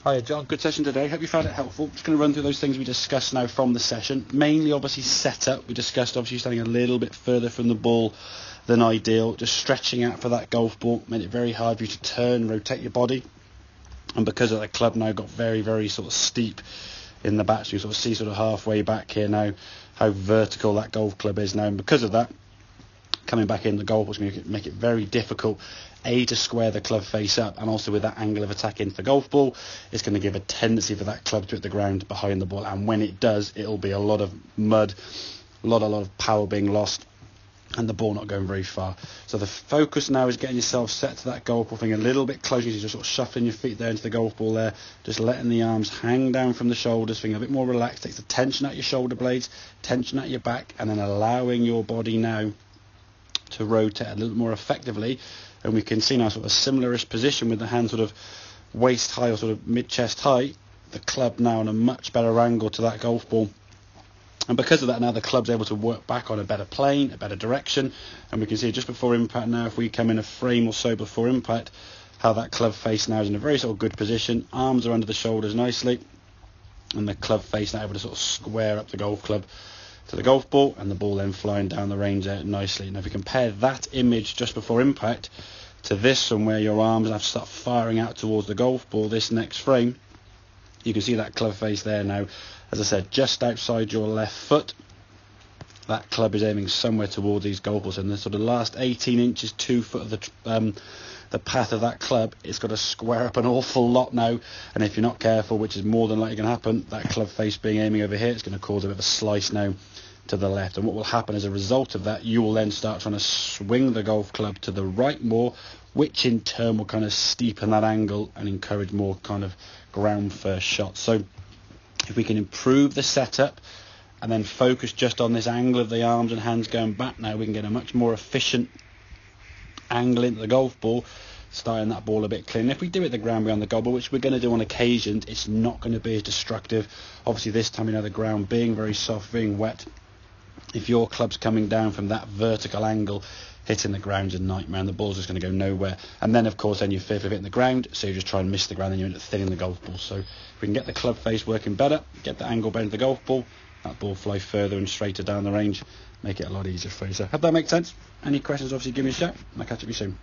Hiya John, good session today. Hope you found it helpful. Just going to run through those things we discussed now from the session. Mainly obviously setup. We discussed obviously standing a little bit further from the ball than ideal. Just stretching out for that golf ball made it very hard for you to turn, rotate your body. And because of the club now got very, very sort of steep in the back, so you sort of see sort of halfway back here now how vertical that golf club is now. And because of that, coming back in the golf ball is going to make it very difficult to square the club face up, and also with that angle of attack into the golf ball, it's going to give a tendency for that club to hit the ground behind the ball, and when it does, it'll be a lot of mud, a lot of power being lost, and the ball not going very far. So the focus now is getting yourself set to that golf ball thing a little bit closer. You're just sort of shuffling your feet there into the golf ball there, just letting the arms hang down from the shoulders, feeling a bit more relaxed, takes the tension out your shoulder blades, tension out your back, and then allowing your body now to rotate a little more effectively. And we can see now sort of a similarish position with the hand sort of waist high or sort of mid-chest high, the club now on a much better angle to that golf ball. And because of that, now the club's able to work back on a better plane, a better direction. And we can see just before impact now, if we come in a frame or so before impact, how that club face now is in a very sort of good position. Arms are under the shoulders nicely, and the club face now able to sort of square up the golf club to the golf ball, and the ball then flying down the range there nicely. Now if you compare that image just before impact to this one where your arms have to start firing out towards the golf ball, this next frame, you can see that club face there now, as I said, just outside your left foot. That club is aiming somewhere towards these golf balls, and the sort of last 18 inches, 2 foot of the path of that club, it's got to square up an awful lot now, and if you're not careful, which is more than likely going to happen, that club face being aiming over here, it's going to cause a bit of a slice now to the left. And what will happen as a result of that, you will then start trying to swing the golf club to the right more, which in turn will kind of steepen that angle and encourage more kind of ground first shots. So if we can improve the setup and then focus just on this angle of the arms and hands going back now, we can get a much more efficient angle into the golf ball, starting that ball a bit clean. If we do it the ground behind the golf ball, which we're going to do on occasions, it's not going to be as destructive. Obviously this time, the ground being very soft, being wet, if your club's coming down from that vertical angle, hitting the ground's a nightmare, and the ball's just going to go nowhere. And then of course then you're fearful of hitting the ground, so you just try and miss the ground, and you end up thinning the golf ball. So if we can get the club face working better, get the angle better to the golf ball, that ball fly further and straighter down the range, make it a lot easier for you. So hope that makes sense. Any questions, obviously give me a shout, and I'll catch up with you soon.